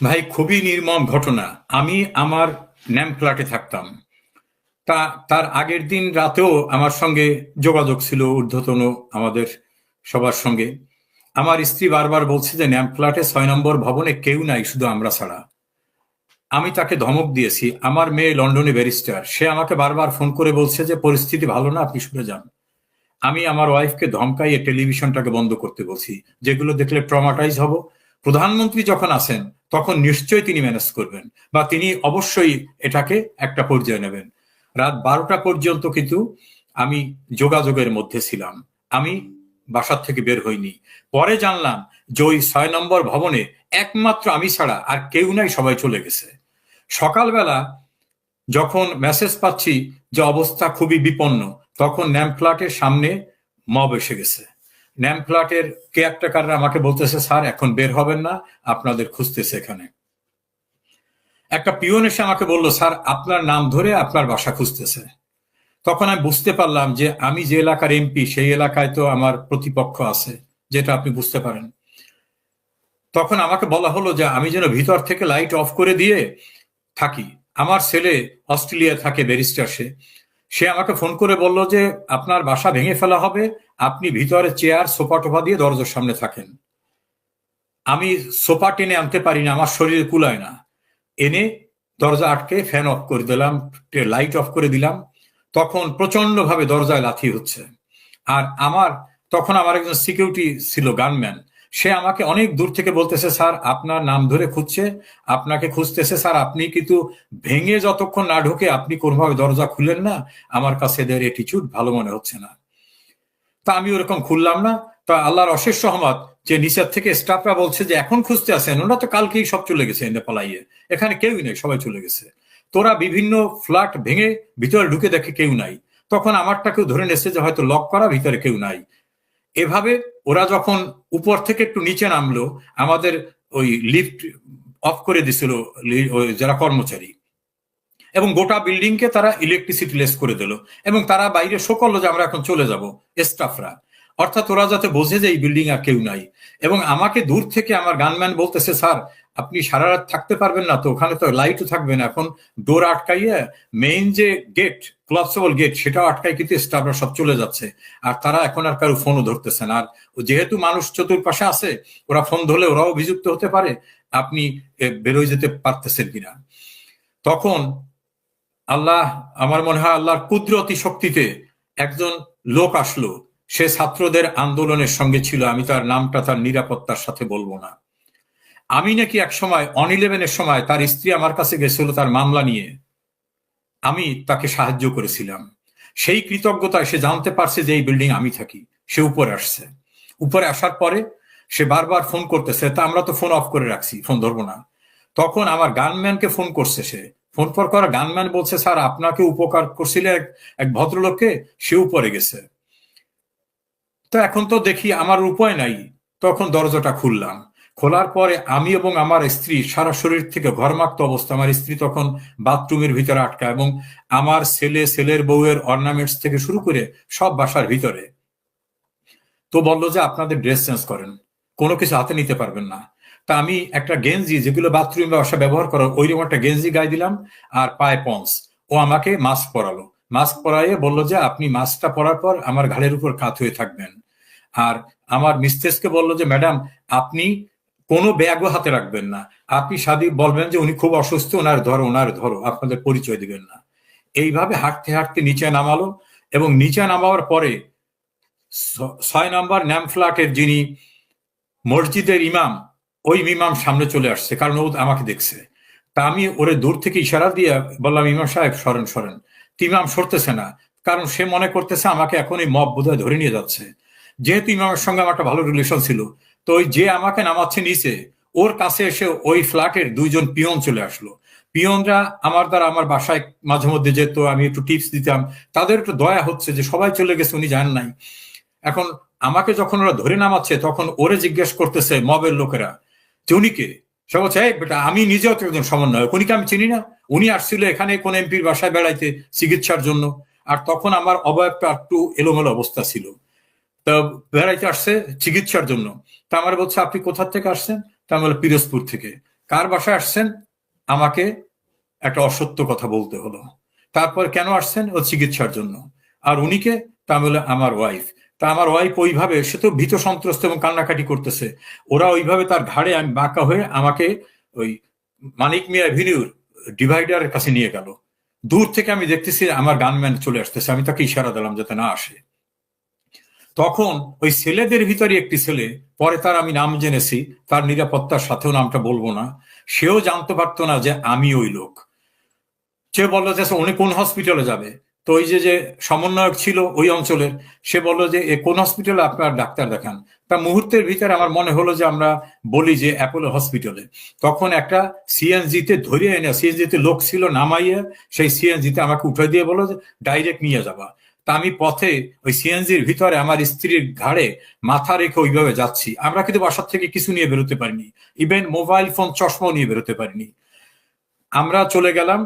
ভাই, খুবই নির্মম ঘটনা। আমি আমার ন্যাম ফ্ল্যাটে থাকতাম। তা তার আগের দিন রাতেও আমার সঙ্গে যোগাযোগ ছিল ঊর্ধ্বতন আমাদের সবার সঙ্গে। আমার স্ত্রী বারবার বলছে যে ন্যাম ফ্ল্যাটে 6 নম্বর ভবনে কেউ নাই, শুধু আমরা ছাড়া। আমি তাকে ধমক দিয়েছি। আমার মেয়ে লন্ডনে ব্যারিস্টার, সে আমাকে বারবার ফোন করে বলছে যে পরিস্থিতি ভালো না, আপনি সরে যান। আমি আমার ওয়াইফকে ধমকাইয়ে টেলিভিশনটাকে বন্ধ করতে বলছি, যেগুলো দেখলে ট্রমাটাইজ হব। প্রধানমন্ত্রী যখন আসেন তখন নিশ্চয়ই তিনি ম্যানেজ করবেন, বা তিনি অবশ্যই এটাকে একটা পর্যায়ে নেবেন। রাত 12টা পর্যন্ত কিন্তু আমি যোগাযোগের মধ্যে ছিলাম। আমি বাসার থেকে বের হইনি। পরে জানলাম যে ওই 6 নম্বর ভবনে একমাত্র আমি ছাড়া আর কেউ নাই, সবাই চলে গেছে। সকালবেলা যখন মেসেজ পাচ্ছি যে অবস্থা খুবই বিপন্ন, তখন ন্যাম ফ্ল্যাটের সামনে মব এসে গেছে। ন্যাম ফ্ল্যাটের কেয়ারটেকাররা আমাকে বলতেছে, স্যার এখন বের হবেন না, আপনাদের খুঁজতেছে এখানে। একটা পিয়ন এসে আমাকে বলল, স্যার আপনার নাম ধরে আপনার বাসা খুঁজতেছে। তখন আমি বুঝতে পারলাম যে আমি যে এলাকার এমপি, সেই এলাকায় তো আমার প্রতিপক্ষ আছে, যেটা আপনি বুঝতে পারেন। তখন আমাকে বলা হলো যে আমি যেন ভিতর থেকে লাইট অফ করে দিয়ে থাকি। আমার ছেলে অস্ট্রেলিয়া থাকে, ব্যারিস্টার। সে সে আমাকে ফোন করে বলল যে আপনার বাসা ভেঙে ফেলা হবে, আপনি ভিতরে চেয়ার সোফা টোফা দিয়ে দরজার সামনে থাকেন। আমি সোফা টেনে আনতে পারি না, আমার শরীরে কুলায় না। এনে দরজা আটকে ফ্যান অফ করে দিলাম, লাইট অফ করে দিলাম। তখন প্রচন্ড ভাবে দরজায় লাথি হচ্ছে। আর তখন আমার একজন সিকিউরিটি ছিল, গানম্যান। সে আমাকে অনেক দূর থেকে বলতেছে, স্যার আপনার নাম ধরে খুঁজছে, আপনাকে খুঁজতেছে স্যার, আপনি কিন্তু ভেঙে যতক্ষণ না ঢোকে আপনি কোনোভাবে দরজা খুললেন না। আমার কাছে এদের অ্যাটিটিউড ভালো মনে হচ্ছে না। তা আমি ওরকম খুললাম না। তা আল্লাহর অশেষ রহমত, যে নিচের থেকে স্টাফরা বলছে যে এখন খুঁজতে আসেন, ওরা তো কালকেই সব চলে গেছে এনে পালাইয়ে, এখানে কেউই নেই, সবাই চলে গেছে। তোরা বিভিন্ন ফ্ল্যাট ভেঙে ভিতরে ঢুকে দেখে কেউ নাই। তখন আমারটাকেও ধরে নেছে যে হয়তো লক করা, ভিতরে কেউ নাই। এভাবে ওরা যখন উপর থেকে একটু নিচে নামলো, আমাদের ওই লিফট অফ করে দিছিল যারা কর্মচারী, এবং গোটা বিল্ডিং কে তারা ইলেকট্রিসিটি লেস করে দিল, এবং তারা বাইরে শো করলো যে আমরা এখন চলে যাব, স্টাফরা। অর্থাৎ ওরা যাতে বোঝে যে এই বিল্ডিং আর কেউ নাই। এবং আমাকে দূর থেকে আমার গানম্যান বলতেছে, স্যার আপনি সারা রাত থাকতে পারবেন না তো, ওখানে তো লাইটও থাকবে না, এখন ডোর আটকাইয়া মেইন যে গেট, ক্লপসেবল গেট, সেটাও আটকাই, কিন্তু স্টাফরা সব চলে যাচ্ছে। আর তারা এখন আর কারো ফোনও ধরতেছে না। আর যেহেতু মানুষ চতুর্পাশে আছে, ওরা ফোন ধরলে ওরাও অভিযুক্ত হতে পারে, আপনি বেরোয় যেতে পারতেছেন কিনা। তখন আল্লাহ, আমার মনে হয় আল্লাহর কুদরতি শক্তিতে একজন লোক আসলো। সে ছাত্রদের আন্দোলনের সঙ্গে ছিল, আমি তার নামটা তার নিরাপত্তার সাথে বলবো না। আমি নাকি এক সময় অন-11-এর সময় তার স্ত্রী আমার কাছে গেছিল তার মামলা নিয়ে, আমি তাকে সাহায্য করেছিলাম। সেই কৃতজ্ঞতায় সে জানতে পারছে যে এই বিল্ডিং আমি থাকি। সে উপরে আসছে। উপরে আসার পরে সে বারবার ফোন করতেছে, তা আমরা তো ফোন অফ করে রাখছি, ফোন ধরবো না। তখন আমার গানম্যানকে ফোন করছে সে। ফোন পর করা গানম্যান বলছে, স্যার আপনাকে উপকার করছিল এক এক ভদ্রলোককে, সে উপরে গেছে। তো এখন তো দেখি আমার উপায় নাই। তখন দরজাটা খুললাম। খোলার পরে আমি এবং আমার স্ত্রী সারা শরীর থেকে ঘর্মাক্ত অবস্থা। আমার স্ত্রী তখন বাথরুমের ভিতরে আটকা, এবং আমার ছেলের বউয়ের অর্নামেন্টস থেকে শুরু করে সব বাসার ভিতরে। তো বললো যে আপনাদের ড্রেস চেঞ্জ করেন, কোনো কিছু হাতে নিতে পারবেন না। তা আমি একটা গেঞ্জি, যেগুলো বাথরুমে বাসা ব্যবহার করো, ওইরকম একটা গেঞ্জি গায়ে দিলাম, আর পায়ে পন্স। ও আমাকে মাস্ক পরালো। মাস্ক পরাইয়ে বললো যে আপনি মাস্কটা পরার পর আমার ঘাড়ের উপর কাত হয়ে থাকবেন। আর আমার মিস্ট্রেসকে বললো যে ম্যাডাম, আপনি কোনো ব্যাগও হাতে রাখবেন না, আপনি সাদি বলবেন যে উনি খুব অসুস্থ, ওনার ধরো, আপনাদের পরিচয় দিবেন না। এইভাবে হাঁটতে হাঁটতে নিচে নামালো, এবং নিচে নামাবার পরে 6 নম্বর ন্যাম ফ্ল্যাটের যিনি মসজিদের ইমাম, ওই ইমাম সামনে চলে আসছে, কারণ ও আমাকে দেখছে। তা আমি ওরে দূর থেকে ইশারা দিয়ে বললাম, ইমাম সাহেব সরেন সরেন। ইমাম সরতেছে না, কারণ সে মনে করতেছে আমাকে এখন এই মব বোধহয় ধরে নিয়ে যাচ্ছে। যেহেতু ইমামের সঙ্গে আমার একটা ভালো রিলেশন ছিল, তো ওই যে আমাকে নামাচ্ছে নিচে, ওর কাছে এসে ওই ফ্ল্যাটের 2জন পিয়ন চলে আসলো। পিয়নরা আমার দ্বারা আমার বাসায় মাঝে মধ্যে যেত, আমি একটু টিপস দিতাম। তাদের একটু দয়া হচ্ছে যে সবাই চলে গেছে, উনি জানেন নাই। এখন আমাকে যখন ওরা ধরে নামাচ্ছে, তখন ওরে জিজ্ঞেস করতেছে মবের লোকেরা যে উনি কে। সে বলছে, এই বেটা, আমি নিজেও তো একজন সমন্বয়ক, উনিকে আমি চিনি না। উনি আসছিল এখানে কোন এমপির বাসায় বেড়াইতে, চিকিৎসার জন্য। আর তখন আমার অবয়বটা একটু এলোমেলো অবস্থা ছিল। তা বেড়াইতে আসছে চিকিৎসার জন্য। তা আমার বলছে, আপনি কোথা থেকে আসছেন? তা আমি বললাম, পিরোজপুর থেকে। কার বাসায় আসছেন? আমাকে একটা অসত্য কথা বলতে হলো। তারপর কেন আসছেন? ও চিকিৎসার জন্য। আর উনিকে? তা বলে আমার ওয়াইফ। তা আমার ওয়াইফ ওইভাবে, সে তো ভীত সন্ত্রস্ত এবং কান্নাকাটি করতেছে, ওরা ওইভাবে তার ঘাড়ে আমি বাঁকা হয়ে আমাকে ওই মানিক মিয়া এভিনিউর ডিভাইডারের কাছে নিয়ে গেল। দূর থেকে আমি দেখতেছি আমার গানম্যান চলে আসতেছে, আমি তাকে ইশারা দিলাম যাতে না আসে। তখন ওই ছেলেদের ভিতরে একটি ছেলে, পরে তার আমি নাম জেনেছি, তার নিরাপত্তার সাথেও নামটা বলবো না, সেও জানতে পারতো না যে আমি ওই লোক। সে বললো যে উনি কোন হসপিটালে যাবে। তো ওই যে সমন্বয়ক ছিল ওই অঞ্চলের, সে বললো যে কোন হসপিটালে আপনার ডাক্তার দেখান। তা মুহূর্তের ভিতরে আমার মনে হলো যে আমরা বলি যে অ্যাপোলো হসপিটালে। তখন একটা সিএনজিতে ধরে এনে, সিএনজিতে লোক ছিল, নামাইয়ে সেই সিএনজিতে আমাকে উঠে দিয়ে বললো যে ডাইরেক্ট নিয়ে যাবা। তা আমি পথে ওই সিএনজির ভিতরে আমার স্ত্রীর ঘাড়ে মাথা রেখে ওইভাবে যাচ্ছি। আমরা কিন্তু বাসার থেকে কিছু নিয়ে বেরোতে পারিনি, ইভেন মোবাইল ফোন চশমাও নিয়ে বেরোতে পারিনি। আমরা চলে গেলাম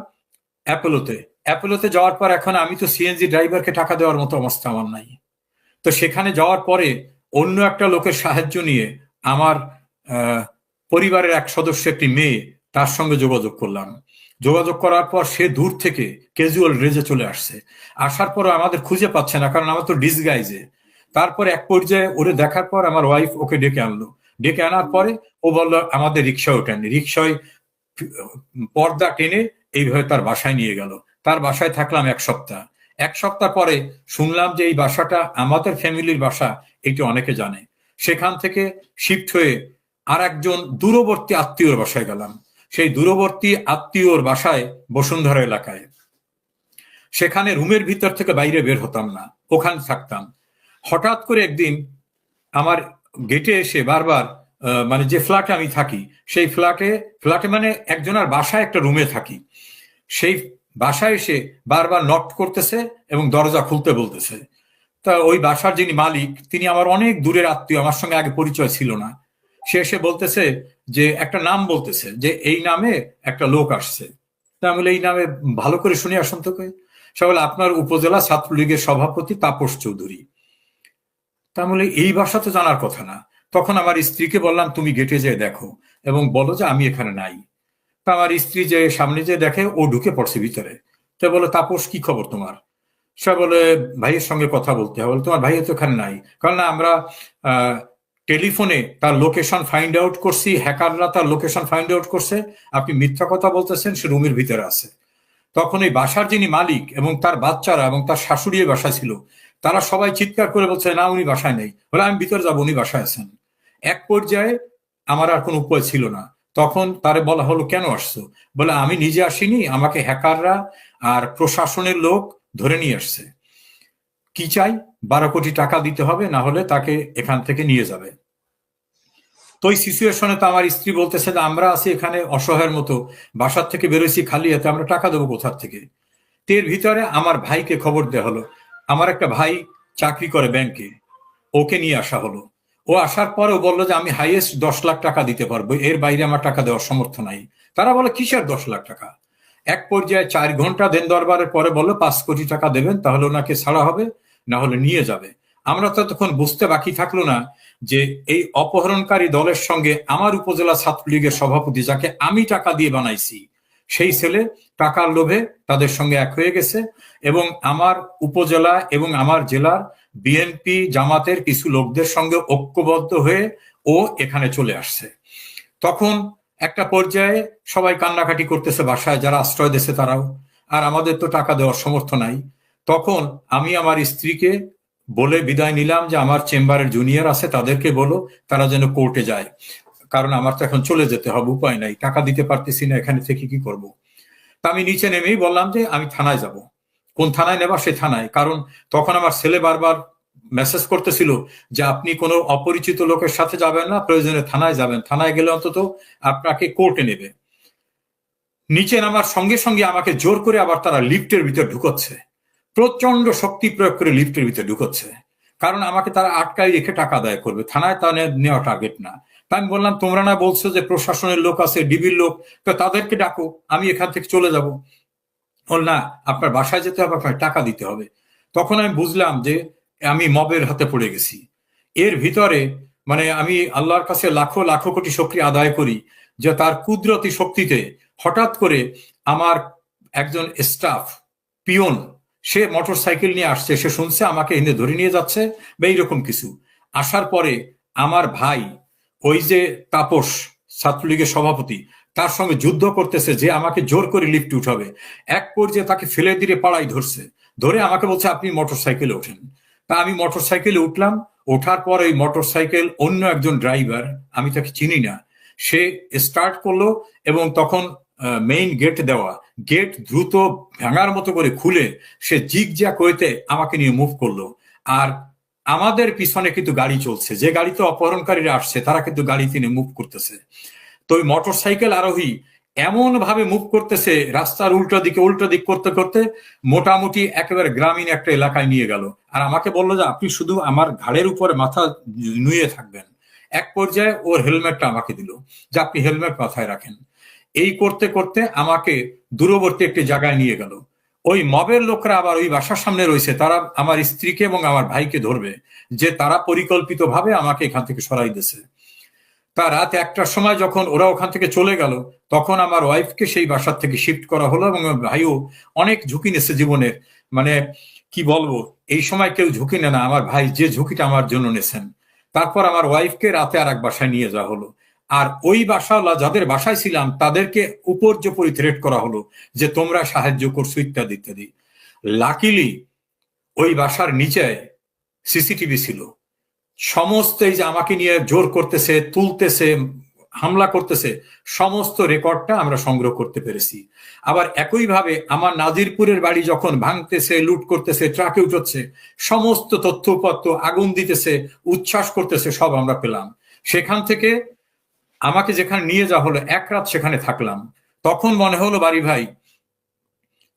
অ্যাপোলোতে। অ্যাপোলোতে যাওয়ার পর এখন আমি তো সিএনজি ড্রাইভারকে টাকা দেওয়ার মতো অবস্থা আমার নাই। তো সেখানে যাওয়ার পরে অন্য একটা লোকের সাহায্য নিয়ে আমার পরিবারের এক সদস্য, একটি মেয়ে, তার সঙ্গে যোগাযোগ করলাম। যোগাযোগ করার পর সে দূর থেকে ক্যাজুয়াল ড্রেসে চলে আসছে। আসার পর আমাদের খুঁজে পাচ্ছে না, কারণ আমার তো ডিসগাইজে। তারপরে এক পর্যায়ে ওরে দেখার পর আমার ওয়াইফ ওকে ডেকে আনলো। ডেকে আনার পরে ও বললো আমাদের রিক্সায় ওঠেন। রিক্সায় পর্দা টেনে এইভাবে তার বাসায় নিয়ে গেল। তার বাসায় থাকলাম 1 সপ্তাহ। 1 সপ্তাহ পরে শুনলাম যে এই বাসাটা আমাদের ফ্যামিলির বাসা, এটি অনেকে জানে। সেখান থেকে শিফট হয়ে আর একজন দূরবর্তী আত্মীয়র বাসায় গেলাম। সেই দূরবর্তী আত্মীয়র বাসায় বসুন্ধরা এলাকায়, সেখানে রুমের ভিতর থেকে বাইরে বের হতাম না, ওখানে থাকতাম। হঠাৎ করে একদিন আমার গেটে এসে বারবার, মানে যে ফ্ল্যাটে আমি থাকি সেই ফ্ল্যাটে মানে একজনের বাসায় একটা রুমে থাকি, সেই বাসায় এসে বারবার নক করতেছে এবং দরজা খুলতে বলতেছে। তা ওই বাসার যিনি মালিক, তিনি আমার অনেক দূরের আত্মীয়, আমার সঙ্গে আগে পরিচয় ছিল না। সে এসে বলতেছে যে একটা নাম বলতেছে যে এই নামে একটা লোক আসছে। তা বলে এই নামে ভালো করে শুনে আসুন তো। সে বলে আপনার উপজেলা ছাত্রলীগের সভাপতি তাপস চৌধুরী। তাহলে এই ভাষা তো জানার কথা না। তখন আমার স্ত্রীকে বললাম তুমি গেটে যেয়ে দেখো এবং বলো যে আমি এখানে নাই। তা আমার স্ত্রী যে সামনে যে দেখে, ও ঢুকে পড়ছে ভিতরে। তো বলে তাপস কি খবর তোমার? সে বলে ভাইয়ের সঙ্গে কথা বলতে হবে। তোমার ভাই তো এখানে নাই। কারণ আমরা টেলিফোনে তার লোকেশন ফাইন্ড আউট করছি, হ্যাকাররা তার লোকেশন ফাইন্ড আউট করছে, আপনি মিথ্যা কথা বলতেছেন, সে রুমের ভিতরে আছে। তখন এই বাসার যিনি মালিক এবং তার বাচ্চারা এবং তার শাশুড়ি বাসা ছিল, তারা সবাই চিৎকার করে বলছে না উনি বাসায় নেই। বলে আমি ভিতরে যাবো, উনি বাসায় আছেন। এক পর্যায়ে আমার আর কোনো উপায় ছিল না। তখন তারে বলা হলো কেন আসছো? বলে আমি নিজে আসিনি, আমাকে হ্যাকাররা আর প্রশাসনের লোক ধরে নিয়ে আসছে। কি চাই? 12 কোটি টাকা দিতে হবে, না হলে তাকে এখান থেকে নিয়ে যাবে। তো ওই সিচুয়েশনে তো আমার স্ত্রী বলতেছে যে আমরা আছি এখানে অসহায়ের মতো, বাসার থেকে বেরোইছি খালি হাতে, আমরা টাকা দেবো কোথার থেকে? এর ভিতরে আমার ভাইকে খবর দেওয়া হলো। আমার একটা ভাই চাকরি করে ব্যাংকে, ওকে নিয়ে আসা হলো। ও আসার পরেও বললো যে আমি হাইয়েস্ট 10 লাখ টাকা দিতে পারবো, এর বাইরে আমার টাকা দেওয়ার সামর্থ্য নাই। তারা বলে কিসের 10 লাখ টাকা? এক পর্যায়ে 4 ঘন্টা দেন দরবারের পরে বললো 5 কোটি টাকা দেবেন, তাহলে ওনাকে ছাড়া হবে, না হলে নিয়ে যাবে। আমরা তো তখন বুঝতে বাকি থাকলো না যে এই অপহরণকারী দলের সঙ্গে আমার উপজেলা ছাত্রলীগের সভাপতি, যাকে আমি টাকা দিয়ে বানাইছি, সেই ছেলে টাকার লোভে তাদের সঙ্গে এক হয়ে গেছে এবং আমার উপজেলা এবং আমার জেলার বিএনপি জামাতের কিছু লোকদের সঙ্গে ঐক্যবদ্ধ হয়ে ও এখানে চলে আসছে। তখন একটা পর্যায়ে সবাই কান্নাকাটি করতেছে বাসায়, যারা আশ্রয় দিয়েছে তারাও, আর আমাদের তো টাকা দেওয়ার সামর্থ্য নাই। তখন আমি আমার স্ত্রীকে বলে বিদায় নিলাম যে আমার চেম্বারের জুনিয়র আছে, তাদেরকে বলো তারা যেন কোর্টে যায়, কারণ আমার তো এখন চলে যেতে হবে, উপায় নাই, টাকা দিতে পারতেছি না, এখানে থেকে কি করব। তা আমি নিচে নেমেই বললাম যে আমি থানায় যাব। কোন থানায় নেবা? সে থানায়। কারণ তখন আমার ছেলে বারবার মেসেজ করতেছিল যে আপনি কোনো অপরিচিত লোকের সাথে যাবেন না, প্রয়োজনে থানায় যাবেন, থানায় গেলে অন্তত আপনাকে কোর্টে নেবে। নিচে নামার সঙ্গে সঙ্গে আমাকে জোর করে আবার তারা লিফটের ভিতর ঢুকোচ্ছে, প্রচন্ড শক্তি প্রয়োগ করে লিফটের ভিতর ঢুকোচ্ছে, কারণ আমাকে তারা আটকায় রেখে টাকা আদায় করবে, থানায় তা নেওয়া টার্গেট না। তাই আমি বললাম তোমরা না বলছো যে প্রশাসনের লোক আছে, ডিবির লোক, তো তাদেরকে ডাকো, আমি এখান থেকে চলে যাব। বল না, আপনার বাসায় যেতে হবে, আপনার টাকা দিতে হবে। তখন আমি বুঝলাম যে আমি মবের হাতে পড়ে গেছি। এর ভিতরে মানে আমি আল্লাহর কাছে লাখো লাখো কোটি শুকরিয়া আদায় করি যে তার কুদরতি শক্তিতে হঠাৎ করে আমার একজন স্টাফ পিয়ন সে মোটর সাইকেল নিয়ে আসছে, সে শুনছে আমাকে এনে ধরে নিয়ে যাচ্ছে বা এইরকম কিছু। আসার পরে আমার ভাই ওই যে তাপস ছাত্রলীগের সভাপতি তার সঙ্গে যুদ্ধ করতেছে যে আমাকে জোর করে লিফটে উঠাবে। এক পর্যায়ে তাকে ফেলে দিয়ে পাড়াই ধরছে, ধরে আমাকে বলছে আপনি মোটর সাইকেলে ওঠেন। তা আমি মোটর সাইকেলে উঠলাম। ওঠার পর ওই মোটর সাইকেল অন্য একজন ড্রাইভার, আমি তাকে চিনি না, সে স্টার্ট করলো এবং তখন মেইন গেট দেওয়া, গেট দ্রুত ভাঙার মতো করে খুলে সে জিগজ্যাগ হইতে আমাকে নিয়ে মুভ করলো। আর আমাদের পিছনে কিন্তু গাড়ি চলছে, যে গাড়িতে অপহরণকারীরা আসছে তারা কিন্তু গাড়ি তিনি মুভ করতেছে। তো ওই মোটর সাইকেল আরোহী এমন ভাবে মুভ করতেছে রাস্তার উল্টো দিক করতে করতে মোটামুটি একেবারে গ্রামীণ একটা এলাকায় নিয়ে গেল। আর আমাকে বললো যে আপনি শুধু আমার ঘাড়ের উপরে মাথা নুয়ে থাকবেন। এক পর্যায়ে ওর হেলমেটটা আমাকে দিল যে আপনি হেলমেট মাথায় রাখেন। এই করতে করতে আমাকে দূরবর্তী একটি জায়গায় নিয়ে গেল। ওই মবের লোকরা আবার ওই বাসার সামনে রয়েছে, তারা আমার স্ত্রীকে এবং আমার ভাইকে ধরবে, যে তারা পরিকল্পিতভাবে আমাকে এখান থেকে সরাই দিয়েছে। তা রাত 1টার সময় যখন ওরা ওখান থেকে চলে গেল তখন আমার ওয়াইফকে সেই বাসার থেকে শিফট করা হলো এবং আমার ভাইও অনেক ঝুঁকি নিয়েছে জীবনের। মানে কি বলবো, এই সময় কেউ ঝুঁকি নেয় না, আমার ভাই যে ঝুঁকিটা আমার জন্য নেছেন। তারপর আমার ওয়াইফকে রাতে আর এক বাসায় নিয়ে যাওয়া হলো। আর ওই বাসাওয়ালা যাদের বাসায় ছিলাম তাদেরকে উপর্যুপরি থ্রেট করা হলো যে তোমরা সাহায্য করছো ইত্যাদি ইত্যাদি। লাকিলি ওই বাসার নিচে সিসিটিভি ছিল। সমস্ত এই যে আমাকে নিয়ে জোর করতেছে, তুলতেছে, হামলা করতেছে, সমস্ত রেকর্ডটা আমরা সংগ্রহ করতে পেরেছি। আবার একইভাবে আমার নাজিরপুরের বাড়ি যখন ভাঙতেছে, লুট করতেছে, ট্রাকে উঠছে, সমস্ত তথ্যপত্র আগুন দিতেছে, উচ্ছ্বাস করতেছে, সব আমরা পেলাম। সেখান থেকে আমাকে যেখানে নিয়ে যাওয়া হলো 1 রাত সেখানে থাকলাম। তখন মনে হলো বাড়ি ভাই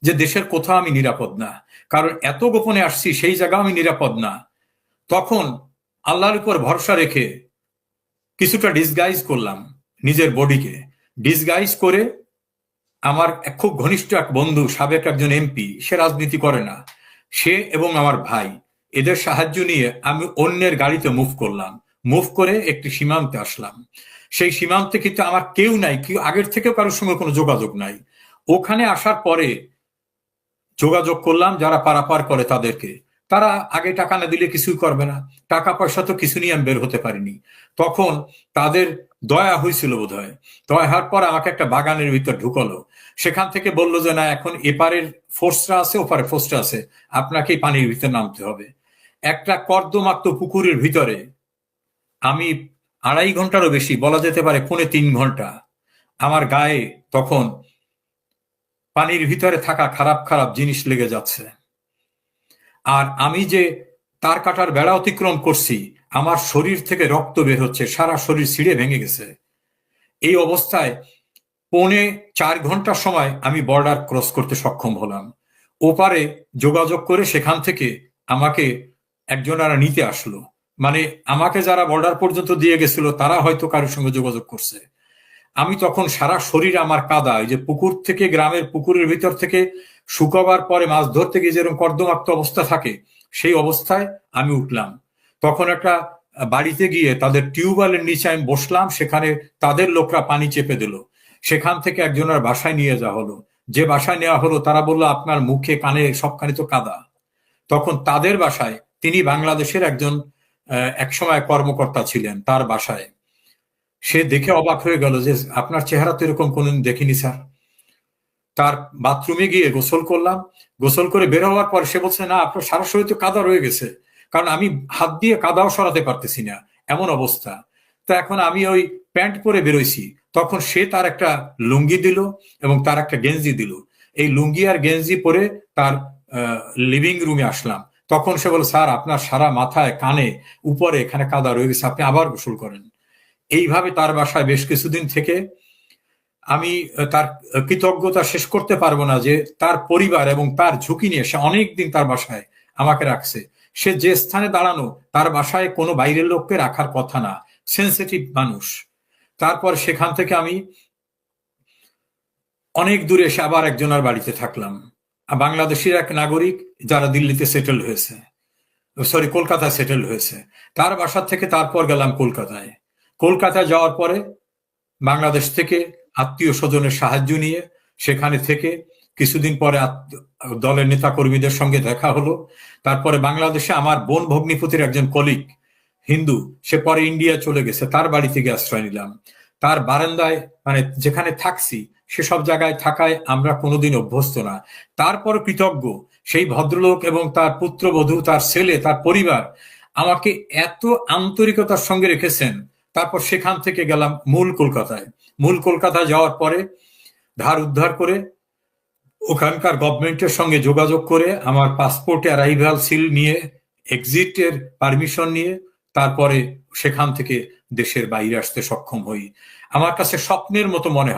যে দেশের কোথাও আমি নিরাপদ না, কারণ এত গোপনে আসছি সেই জায়গা আমি নিরাপদ না। তখন আল্লাহর উপর ভরসা রেখে কিছুটা ডিসগাইজ করলাম নিজের বডিকে। ডিসগাইজ করে আমার খুব ঘনিষ্ঠ এক বন্ধু, সাবেক একজন এমপি, সে রাজনীতি করে না, সে এবং আমার ভাই, এদের সাহায্য নিয়ে আমি অন্যের গাড়িতে মুভ করলাম। মুভ করে একটি সীমান্তে আসলাম। সেই সীমান্তে কিন্তু আমার কেউ নাই, কেউ আগের থেকেও কারোর সঙ্গে কোনো যোগাযোগ নাই। ওখানে আসার পরে যোগাযোগ করলাম যারা পারাপার করে তাদেরকে, তারা আগে টাকা না দিলে কিছুই করবে না, টাকা পয়সা তো কিছু নিয়ে আমি বের হতে পারিনি। তখন তাদের দয়া হয়েছিল বোধ হয়, দয়া হওয়ার পর আমাকে একটা বাগানের ভিতর ঢুকালো। সেখান থেকে বললো যে না, এখন এপারের ফোর্সরা আছে, ওপারে ফোর্সটা আছে, আপনাকে পানির ভিতরে নামতে হবে। একটা কর্দমাক্ত পুকুরের ভিতরে আমি 2.5 ঘন্টারও বেশি, বলা যেতে পারে 2.75 ঘন্টা, আমার গায়ে তখন পানির ভিতরে থাকা খারাপ খারাপ জিনিস লেগে যাচ্ছে। আর আমি যে তার কাটার বেড়া অতিক্রম করছি, আমার শরীর থেকে রক্ত বের হচ্ছে, সারা শরীর ছিঁড়ে ভেঙে গেছে। এই অবস্থায় 3.25 ঘন্টার সময় আমি বর্ডার ক্রস করতে সক্ষম হলাম। ওপারে যোগাযোগ করে সেখান থেকে আমাকে একজনারা নিতে আসলো। মানে আমাকে যারা বর্ডার পর্যন্ত দিয়ে গেছিল তারা হয়তো কারোর সঙ্গে যোগাযোগ করছে। আমি তখন সারা শরীর আমার কাদা, এই যে পুকুর থেকে, গ্রামের পুকুরের ভিতর থেকে শুকাবার পরে মাছ ধরতে গিয়ে যেরকম কর্দমাক্ত অবস্থা থাকে, সেই অবস্থায় আমি উঠলাম। তখন একটা বাড়িতে গিয়ে তাদের টিউবওয়েলের নিচে আমি বসলাম, সেখানে তাদের লোকরা পানি চেপে দিল। সেখান থেকে একজনের বাসায় নিয়ে যাওয়া হলো। যে বাসায় নেওয়া হলো তারা বললো আপনার মুখে কানে সবখানে তো কাদা। তখন তাদের বাসায়, তিনি বাংলাদেশের একজন একসময় কর্মকর্তা ছিলেন, তার বাসায় সে দেখে অবাক হয়ে গেল যে আপনার চেহারা তো এরকম কোনোদিন দেখিনি স্যার। তার বাথরুমে গিয়ে গোসল করলাম, গোসল করে বের হওয়ার পর সে বলছে না, আপনার সারা শরীর তো কাদা রয়ে গেছে, কারণ আমি হাত দিয়ে কাদাও সরাতে পারতেছি না, এমন অবস্থা। তো এখন আমি ওই প্যান্ট পরে বেরোইছি, তখন সে তার একটা লুঙ্গি দিল এবং তার একটা গেঞ্জি দিল। এই লুঙ্গি আর গেঞ্জি পরে তার লিভিং রুমে আসলাম। তখন সে বল স্যার আপনার সারা মাথায়, কানে, উপরে এখানে কাদা রয়ে গেছে, আপনি আবার গোসল করেন। এইভাবে তার বাসায় বেশ কিছুদিন থেকে আমি তার কৃতজ্ঞতা শেষ করতে পারবো না যে তার পরিবার এবং তার ঝুঁকি নিয়ে সে অনেকদিন তার বাসায় আমাকে রাখছে। সে যে স্থানে দাঁড়ানো, তার বাসায় কোনো বাইরের লোককে রাখার কথা না, সেন্সিটিভ মানুষ। তারপর সেখান থেকে আমি অনেক দূরে এসে আবার একজনের বাড়িতে থাকলাম, বাংলাদেশের এক নাগরিক যারা দিল্লিতে সেটেল হয়েছে, কলকাতায় সেটেল হয়েছে। তার বাসা থেকে তারপর গেলাম কলকাতায়। কলকাতায় যাওয়ার পরে বাংলাদেশ থেকে আত্মীয় স্বজনের সাহায্য নিয়ে সেখানে থেকে কিছুদিন পরে দলের নেতা কর্মীদের সঙ্গে দেখা হলো। তারপরে বাংলাদেশে আমার বোন ভগ্নিপতির একজন কলিগ হিন্দু, সে পরে ইন্ডিয়া চলে গেছে, তার বাড়ি থেকে আশ্রয় নিলাম। তার বারান্দায় মানে যেখানে থাকছি সেসব জায়গায় থাকায় আমরা কোনোদিন অভ্যস্ত না। তারপর কৃতজ্ঞ সেই ভদ্রলোক এবং তার পুত্রবধূ, তার ছেলে, তার পরিবার আমাকে এত আন্তরিকতার সঙ্গে রেখেছেন। তারপর সেখান থেকে গেলাম মূল কলকাতায় যাওয়ার পরে ধার উদ্ধার করে ওখানকার গভর্নমেন্টের সঙ্গে যোগাযোগ করে আমার পাসপোর্টে অ্যারাইভাল সিল নিয়ে, এক্সিটের পারমিশন নিয়ে তারপরে সেখান থেকে দেশের বাইরে আসতে সক্ষম হই। আমার কাছে স্বপ্নের মতো মনে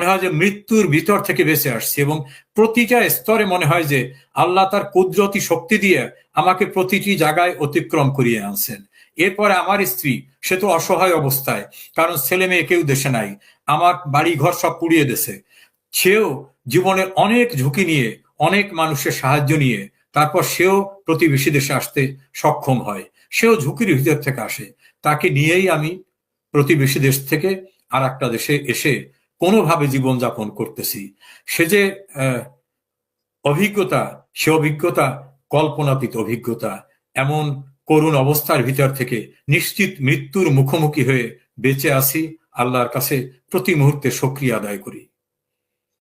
হয় যে মৃত্যুর ভিতর থেকে বেঁচে আসছি, এবং প্রতিটা স্তরে মনে হয় যে আল্লাহ তার কুদরতি শক্তি দিয়ে আমাকে প্রতিটি জায়গায় অতিক্রম করিয়ে আনছেন। এরপরে আমার স্ত্রী, সে তো অসহায় অবস্থায়, কারণ ছেলে মেয়ে কেউ দেশে নাই, আমার বাড়ি ঘর সব পুড়িয়ে দেছে। সেও জীবনের অনেক ঝুঁকি নিয়ে, অনেক মানুষের সাহায্য নিয়ে তারপর সেও প্রতিবেশী দেশে আসতে সক্ষম হয়। সেও ঝুঁকির ভিতর থেকে আসে। তাকে নিয়েই আমি প্রতিবেশী দেশ থেকে আর একটা দেশে এসে কোনোভাবে জীবনযাপন করতেছি। সে যে অভিজ্ঞতা, সে অভিজ্ঞতা কল্পনাতীত অভিজ্ঞতা। এমন করুণ অবস্থার ভিতর থেকে নিশ্চিত মৃত্যুর মুখোমুখি হয়ে বেঁচে আসি, আল্লাহর কাছে প্রতি মুহূর্তে শুকরিয়া আদায় করি।